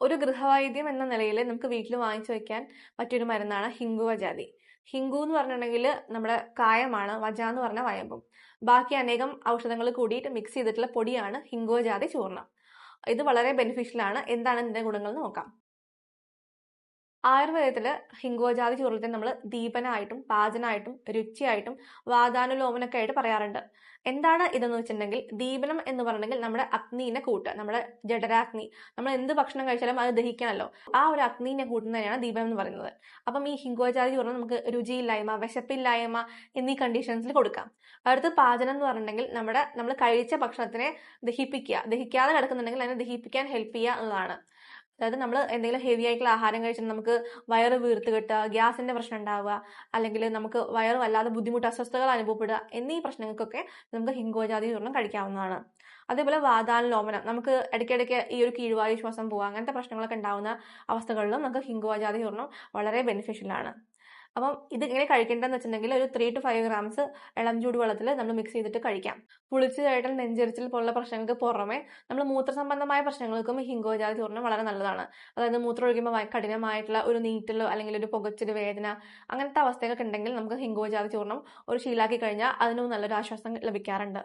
ഒരു ഗൃഹവൈദ്യം എന്ന നിലയിൽ നമുക്ക് വീട്ടിൽ വാങ്ങിച്ചു വെക്കാൻ പറ്റിയൊരു മരുന്നാണ് ഹിങ്കുവ ജാതി. ഹിങ്കു എന്ന് പറഞ്ഞിട്ടുണ്ടെങ്കിൽ നമ്മുടെ കായമാണ്, വജ എന്ന് പറഞ്ഞ വയമ്പും. ബാക്കി അനേകം ഔഷധങ്ങൾ കൂടിയിട്ട് മിക്സ് ചെയ്തിട്ടുള്ള പൊടിയാണ് ഹിങ്കുവ ജാതി ചൂർണം. ഇത് വളരെ ബെനിഫിഷ്യൽ ആണ്. എന്താണ് ഇതിന്റെ ഗുണങ്ങൾ എന്ന് നോക്കാം. ആയുർവേദത്തിൽ ഹിങ്കോജാതി ചൂർണത്തെ നമ്മൾ ദീപനായിട്ടും പാചനായിട്ടും രുചിയായിട്ടും വാതാനുലോമനൊക്കെ ആയിട്ട് പറയാറുണ്ട്. എന്താണ് ഇതെന്ന് വെച്ചിട്ടുണ്ടെങ്കിൽ, ദീപനം എന്ന് പറഞ്ഞിട്ടുണ്ടെങ്കിൽ നമ്മുടെ അഗ്നിനെ കൂട്ടുക, നമ്മുടെ ജഠരാഗ്നി. നമ്മൾ എന്ത് ഭക്ഷണം കഴിച്ചാലും അത് ദഹിക്കണമല്ലോ, ആ ഒരു അഗ്നിനെ കൂട്ടുന്നതിനാണ് ദീപനം എന്ന് പറയുന്നത്. അപ്പം ഈ ഹിങ്കോജാതി ചൂർണം നമുക്ക് രുചിയില്ലായ്മ, വിശപ്പില്ലായ്മ എന്നീ കണ്ടീഷൻസിൽ കൊടുക്കാം. അടുത്ത് പാചനം എന്ന് പറഞ്ഞിട്ടുണ്ടെങ്കിൽ നമ്മൾ കഴിച്ച ഭക്ഷണത്തിനെ ദഹിക്കാതെ കിടക്കുന്നുണ്ടെങ്കിൽ അതിനെ ദഹിപ്പിക്കാൻ ഹെൽപ്പ് ചെയ്യുക എന്നുള്ളതാണ്. അതായത് നമ്മൾ എന്തെങ്കിലും ഹെവി ആയിട്ടുള്ള ആഹാരം കഴിച്ചാൽ നമുക്ക് വയറ് വീർത്ത് കിട്ടുക, ഗ്യാസിന്റെ പ്രശ്നം ഉണ്ടാവുക, അല്ലെങ്കിൽ നമുക്ക് വയറ് വല്ലാതെ ബുദ്ധിമുട്ട്, അസ്വസ്ഥതകൾ അനുഭവപ്പെടുക എന്നീ പ്രശ്നങ്ങൾക്കൊക്കെ നമുക്ക് ഹിങ്കോജാതി ചൂർണം കഴിക്കാവുന്നതാണ്. അതേപോലെ വാതാനുലോമനം, നമുക്ക് ഇടയ്ക്കിടയ്ക്ക് ഈ ഒരു കീഴ്വായു ശ്വാസം പോവുക, അങ്ങനത്തെ പ്രശ്നങ്ങളൊക്കെ ഉണ്ടാവുന്ന അവസ്ഥകളിലും നമുക്ക് ഹിങ്കോജാതി ചൂർണം വളരെ ബെനിഫിഷ്യൽ ആണ്. അപ്പം ഇത് എങ്ങനെ കഴിക്കേണ്ടതെന്ന് വെച്ചിട്ടുണ്ടെങ്കിൽ ഒരു 3 to 5 grams ഇളം ചൂടുവെള്ളത്തിൽ നമ്മൾ മിക്സ് ചെയ്തിട്ട് കഴിക്കാം. പുളിച്ചു കയറ്റൽ, നെഞ്ചെരിച്ചിൽ പോലുള്ള പ്രശ്നങ്ങൾക്ക് പുറമെ നമ്മൾ മൂത്രസംബന്ധമായ പ്രശ്നങ്ങൾക്കും ഹിങ്കോജാതി ചൂർണം വളരെ നല്ലതാണ്. അതായത് മൂത്രം ഒഴിക്കുമ്പോൾ കഠിനമായിട്ടുള്ള ഒരു നീറ്റലോ അല്ലെങ്കിൽ ഒരു പുകച്ചിൽ വേദന, അങ്ങനത്തെ അവസ്ഥകളൊക്കെ ഉണ്ടെങ്കിൽ നമുക്ക് ഹിങ്കോജാതി ചൂർണം ഒരു ശീലാക്കി കഴിഞ്ഞാൽ അതിനും നല്ലൊരു ആശ്വാസം ലഭിക്കാറുണ്ട്.